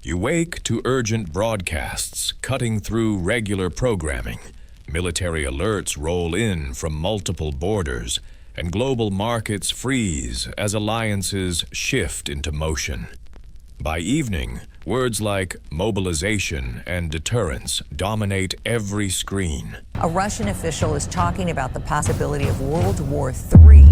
You wake to urgent broadcasts cutting through regular programming. Military alerts roll in from multiple borders, and global markets freeze as alliances shift into motion. By evening, words like mobilization and deterrence dominate every screen. A Russian official is talking about the possibility of World War III.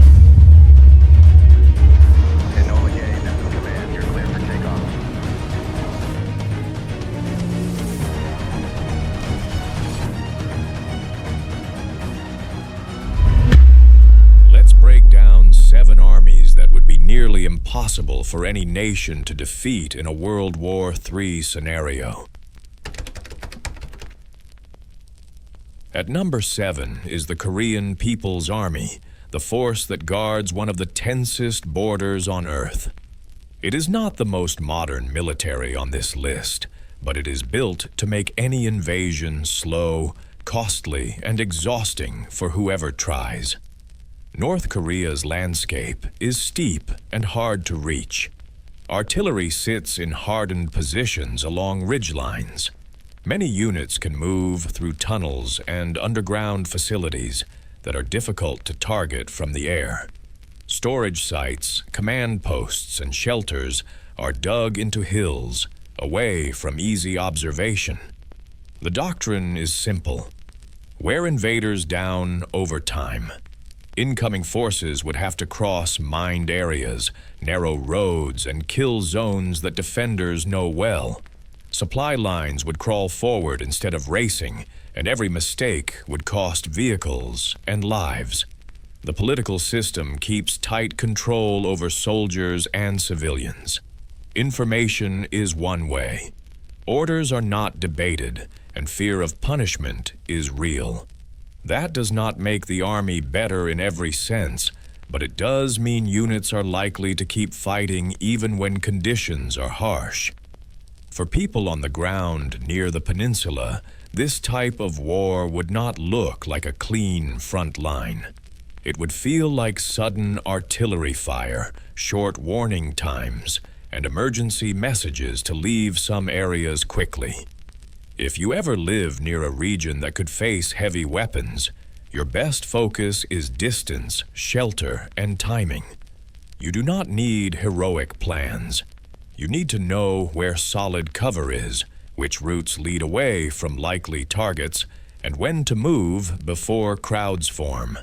Let's break down 7 armies that would be nearly impossible for any nation to defeat in a World War III scenario. At number 7 is the Korean People's Army, the force that guards one of the tensest borders on Earth. It is not the most modern military on this list, but it is built to make any invasion slow, costly, and exhausting for whoever tries. North Korea's landscape is steep and hard to reach. Artillery sits in hardened positions along ridgelines. Many units can move through tunnels and underground facilities that are difficult to target from the air. Storage sites, command posts, and shelters are dug into hills, away from easy observation. The doctrine is simple: wear invaders down over time. Incoming forces would have to cross mined areas, narrow roads, and kill zones that defenders know well. Supply lines would crawl forward instead of racing, and every mistake would cost vehicles and lives. The political system keeps tight control over soldiers and civilians. Information is one way. Orders are not debated, and fear of punishment is real. That does not make the army better in every sense, but it does mean units are likely to keep fighting even when conditions are harsh. For people on the ground near the peninsula, this type of war would not look like a clean front line. It would feel like sudden artillery fire, short warning times, and emergency messages to leave some areas quickly. If you ever live near a region that could face heavy weapons, your best focus is distance, shelter, and timing. You do not need heroic plans. You need to know where solid cover is, which routes lead away from likely targets, and when to move before crowds form.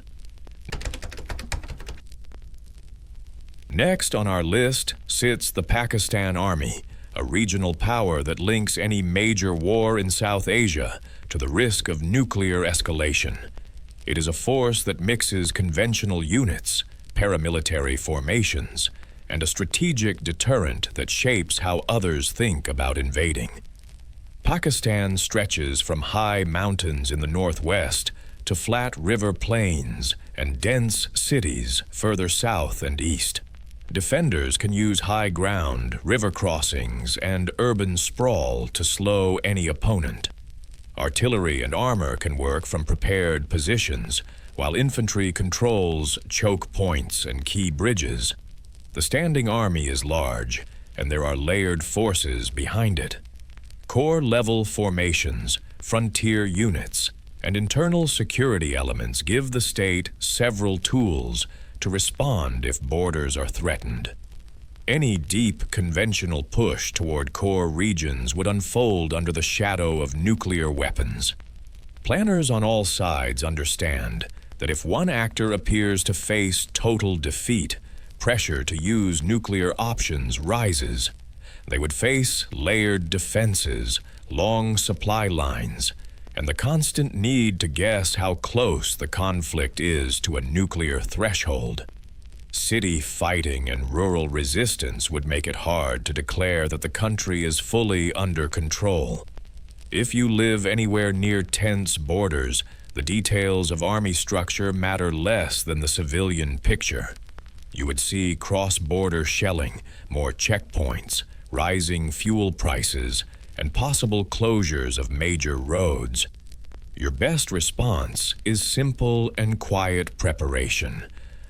Next on our list sits the Pakistan Army, a regional power that links any major war in South Asia to the risk of nuclear escalation. It is a force that mixes conventional units, paramilitary formations, and a strategic deterrent that shapes how others think about invading. Pakistan stretches from high mountains in the northwest to flat river plains and dense cities further south and east. Defenders can use high ground, river crossings, and urban sprawl to slow any opponent. Artillery and armor can work from prepared positions, while infantry controls choke points and key bridges. The standing army is large, and there are layered forces behind it. Corps-level formations, frontier units, and internal security elements give the state several tools to respond if borders are threatened. Any deep conventional push toward core regions would unfold under the shadow of nuclear weapons. Planners on all sides understand that if one actor appears to face total defeat, pressure to use nuclear options rises. They would face layered defenses, long supply lines, and the constant need to guess how close the conflict is to a nuclear threshold. City fighting and rural resistance would make it hard to declare that the country is fully under control. If you live anywhere near tense borders, the details of army structure matter less than the civilian picture. You would see cross-border shelling, more checkpoints, rising fuel prices, and possible closures of major roads. Your best response is simple and quiet preparation.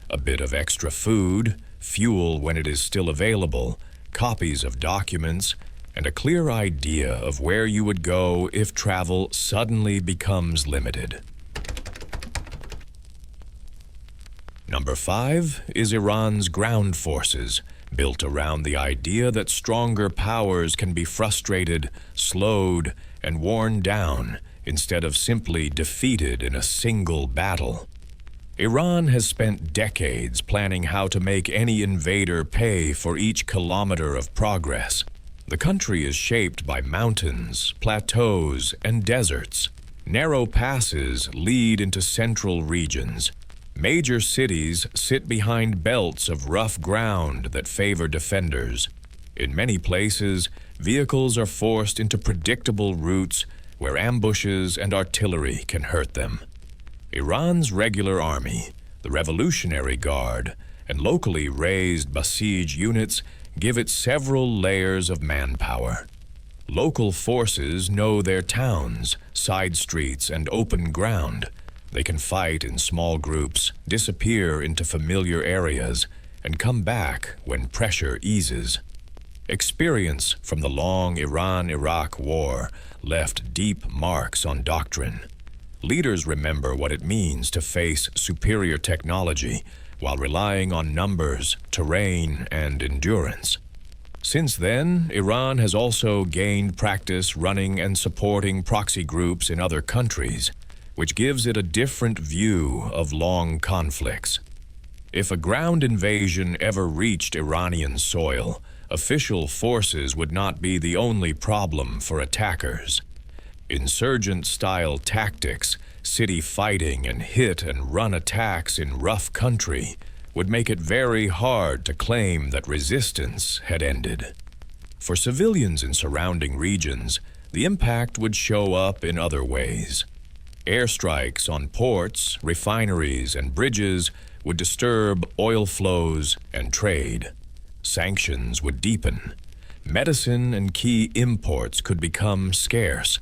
A bit of extra food, fuel when it is still available, copies of documents, and a clear idea of where you would go if travel suddenly becomes limited. Number 5 is Iran's ground forces, built around the idea that stronger powers can be frustrated, slowed, and worn down instead of simply defeated in a single battle. Iran has spent decades planning how to make any invader pay for each kilometer of progress. The country is shaped by mountains, plateaus, and deserts. Narrow passes lead into central regions. Major cities sit behind belts of rough ground that favor defenders. In many places, vehicles are forced into predictable routes where ambushes and artillery can hurt them. Iran's regular army, the Revolutionary Guard, and locally raised Basij units give it several layers of manpower. Local forces know their towns, side streets, and open ground. They can fight in small groups, disappear into familiar areas, and come back when pressure eases. Experience from the long Iran-Iraq War left deep marks on doctrine. Leaders remember what it means to face superior technology while relying on numbers, terrain, and endurance. Since then, Iran has also gained practice running and supporting proxy groups in other countries, which gives it a different view of long conflicts. If a ground invasion ever reached Iranian soil, official forces would not be the only problem for attackers. Insurgent-style tactics, city fighting, and hit-and-run attacks in rough country would make it very hard to claim that resistance had ended. For civilians in surrounding regions, the impact would show up in other ways. Airstrikes on ports, refineries, and bridges would disturb oil flows and trade. Sanctions would deepen. Medicine and key imports could become scarce.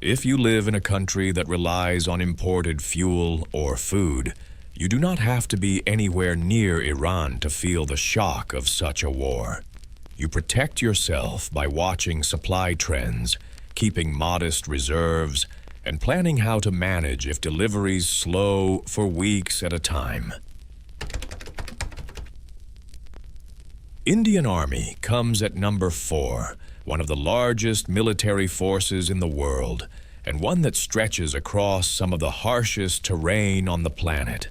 If you live in a country that relies on imported fuel or food, you do not have to be anywhere near Iran to feel the shock of such a war. You protect yourself by watching supply trends, keeping modest reserves, and planning how to manage if deliveries slow for weeks at a time. Indian Army comes at number 4, one of the largest military forces in the world, and one that stretches across some of the harshest terrain on the planet.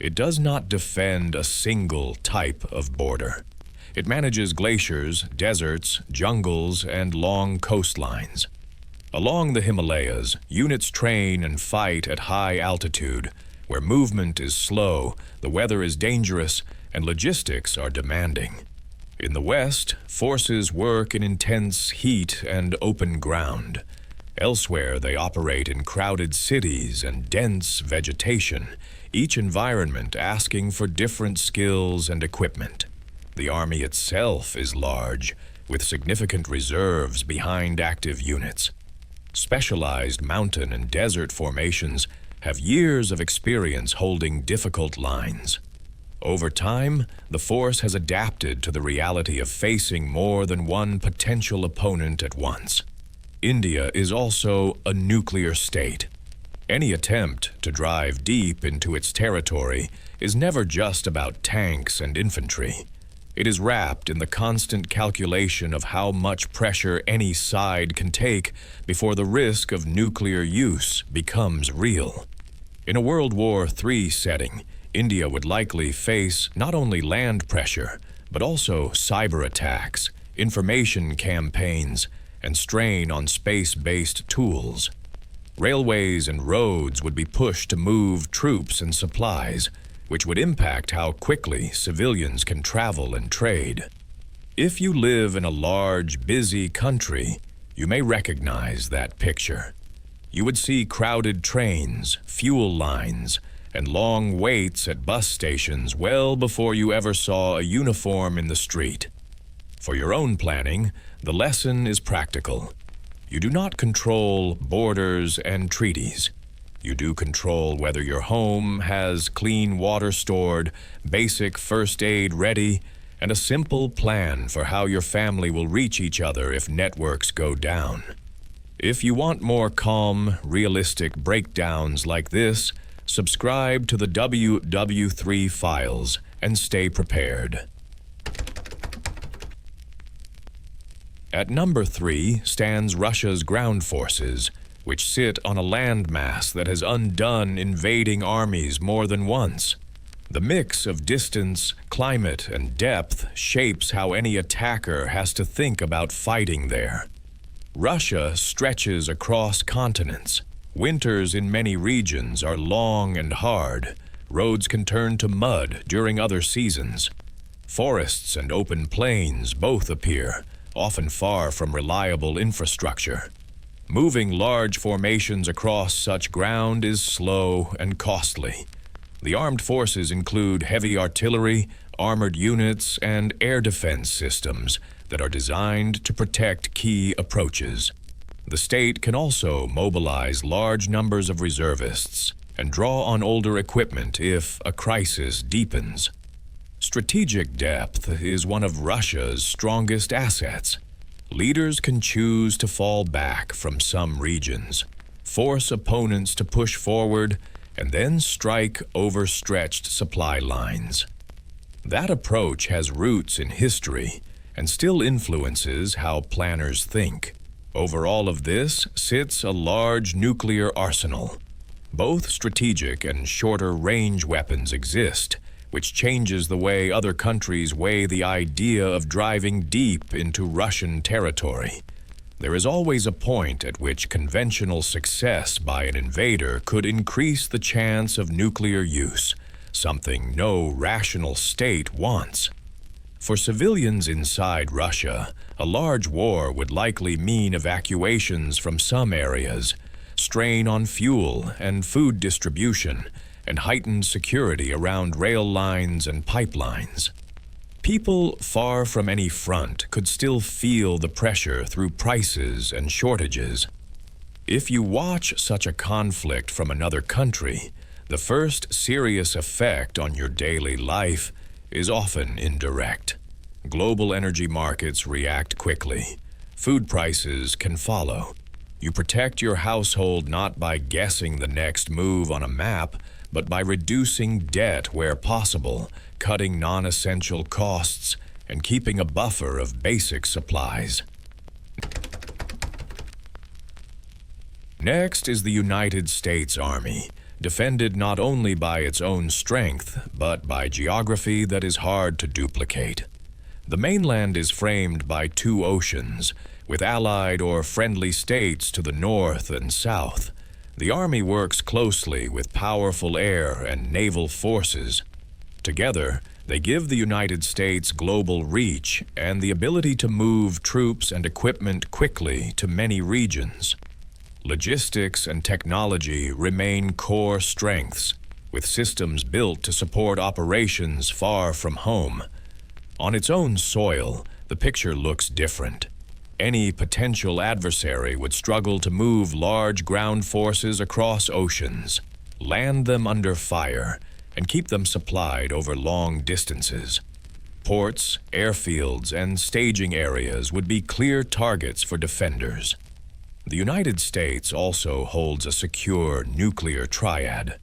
It does not defend a single type of border. It manages glaciers, deserts, jungles, and long coastlines. Along the Himalayas, units train and fight at high altitude, where movement is slow, the weather is dangerous, and logistics are demanding. In the West, forces work in intense heat and open ground. Elsewhere, they operate in crowded cities and dense vegetation, each environment asking for different skills and equipment. The Army itself is large, with significant reserves behind active units. Specialized mountain and desert formations have years of experience holding difficult lines. Over time, the force has adapted to the reality of facing more than one potential opponent at once. India is also a nuclear state. Any attempt to drive deep into its territory is never just about tanks and infantry. It is wrapped in the constant calculation of how much pressure any side can take before the risk of nuclear use becomes real. In a World War III setting, India would likely face not only land pressure, but also cyber attacks, information campaigns, and strain on space-based tools. Railways and roads would be pushed to move troops and supplies, which would impact how quickly civilians can travel and trade. If you live in a large, busy country, you may recognize that picture. You would see crowded trains, fuel lines, and long waits at bus stations well before you ever saw a uniform in the street. For your own planning, the lesson is practical. You do not control borders and treaties. You do control whether your home has clean water stored, basic first aid ready, and a simple plan for how your family will reach each other if networks go down. If you want more calm, realistic breakdowns like this, subscribe to the WW3 Files and stay prepared. At number 3 stands Russia's ground forces, which sit on a landmass that has undone invading armies more than once. The mix of distance, climate, and depth shapes how any attacker has to think about fighting there. Russia stretches across continents. Winters in many regions are long and hard. Roads can turn to mud during other seasons. Forests and open plains both appear, often far from reliable infrastructure. Moving large formations across such ground is slow and costly. The armed forces include heavy artillery, armored units, and air defense systems that are designed to protect key approaches. The state can also mobilize large numbers of reservists and draw on older equipment if a crisis deepens. Strategic depth is one of Russia's strongest assets. Leaders can choose to fall back from some regions, force opponents to push forward, and then strike overstretched supply lines. That approach has roots in history and still influences how planners think. Over all of this sits a large nuclear arsenal. Both strategic and shorter-range weapons exist, which changes the way other countries weigh the idea of driving deep into Russian territory. There is always a point at which conventional success by an invader could increase the chance of nuclear use, something no rational state wants. For civilians inside Russia, a large war would likely mean evacuations from some areas, strain on fuel and food distribution, and heightened security around rail lines and pipelines. People far from any front could still feel the pressure through prices and shortages. If you watch such a conflict from another country, the first serious effect on your daily life is often indirect. Global energy markets react quickly. Food prices can follow. You protect your household not by guessing the next move on a map, but by reducing debt where possible, cutting non-essential costs, and keeping a buffer of basic supplies. Next is the United States Army, defended not only by its own strength, but by geography that is hard to duplicate. The mainland is framed by 2 oceans, with allied or friendly states to the north and south. The Army works closely with powerful air and naval forces. Together, they give the United States global reach and the ability to move troops and equipment quickly to many regions. Logistics and technology remain core strengths, with systems built to support operations far from home. On its own soil, the picture looks different. Any potential adversary would struggle to move large ground forces across oceans, land them under fire, and keep them supplied over long distances. Ports, airfields, and staging areas would be clear targets for defenders. The United States also holds a secure nuclear triad.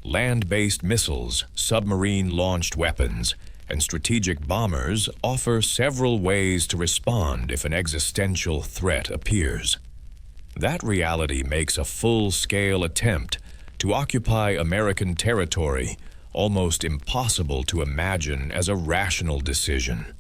Land-based missiles, submarine-launched weapons, and strategic bombers offer several ways to respond if an existential threat appears. That reality makes a full-scale attempt to occupy American territory almost impossible to imagine as a rational decision.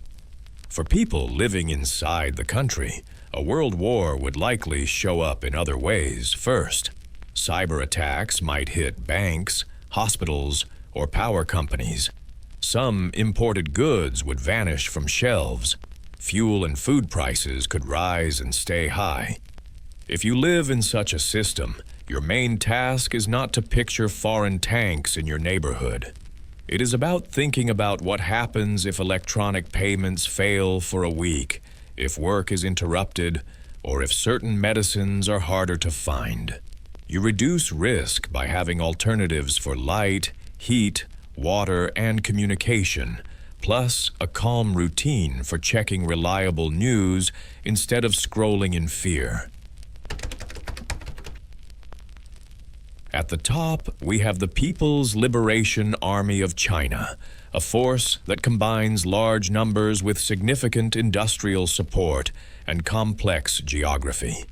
For people living inside the country, a world war would likely show up in other ways first. Cyber attacks might hit banks, hospitals, or power companies. Some imported goods would vanish from shelves. Fuel and food prices could rise and stay high. If you live in such a system, your main task is not to picture foreign tanks in your neighborhood. It is about thinking about what happens if electronic payments fail for a week, if work is interrupted, or if certain medicines are harder to find. You reduce risk by having alternatives for light, heat, water, and communication, plus a calm routine for checking reliable news instead of scrolling in fear. At the top, we have the People's Liberation Army of China, a force that combines large numbers with significant industrial support and complex geography.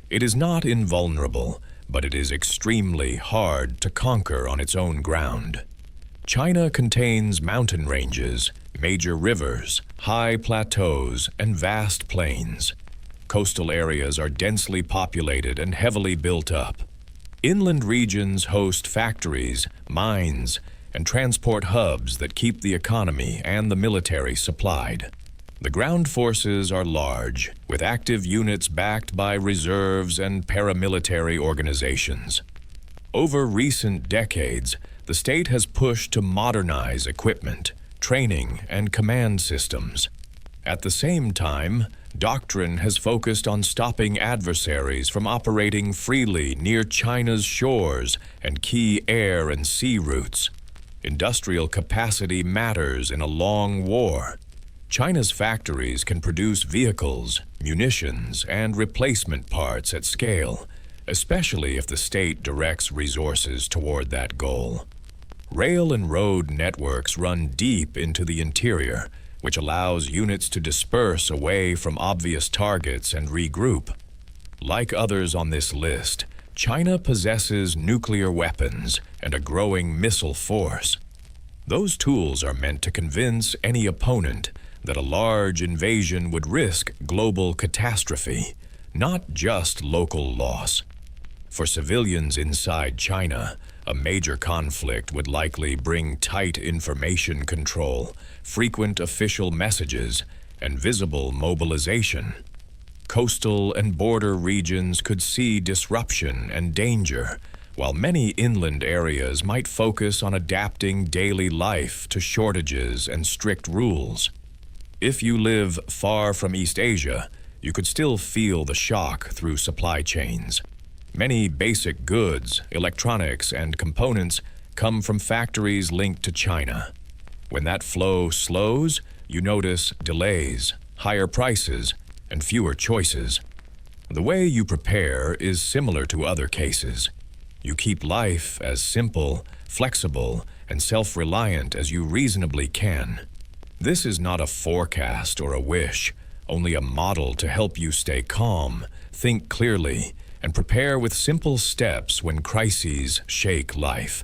It is not invulnerable, but it is extremely hard to conquer on its own ground. China contains mountain ranges, major rivers, high plateaus, and vast plains. Coastal areas are densely populated and heavily built up. Inland regions host factories, mines, and transport hubs that keep the economy and the military supplied. The ground forces are large, with active units backed by reserves and paramilitary organizations. Over recent decades, the state has pushed to modernize equipment, training, and command systems. At the same time, doctrine has focused on stopping adversaries from operating freely near China's shores and key air and sea routes. Industrial capacity matters in a long war. China's factories can produce vehicles, munitions, and replacement parts at scale, especially if the state directs resources toward that goal. Rail and road networks run deep into the interior, which allows units to disperse away from obvious targets and regroup. Like others on this list, China possesses nuclear weapons and a growing missile force. Those tools are meant to convince any opponent that a large invasion would risk global catastrophe, not just local loss. For civilians inside China, a major conflict would likely bring tight information control, frequent official messages, and visible mobilization. Coastal and border regions could see disruption and danger, while many inland areas might focus on adapting daily life to shortages and strict rules. If you live far from East Asia, you could still feel the shock through supply chains. Many basic goods, electronics, and components come from factories linked to China. When that flow slows, you notice delays, higher prices, and fewer choices. The way you prepare is similar to other cases. You keep life as simple, flexible, and self-reliant as you reasonably can. This is not a forecast or a wish, only a model to help you stay calm, think clearly, and prepare with simple steps when crises shake life.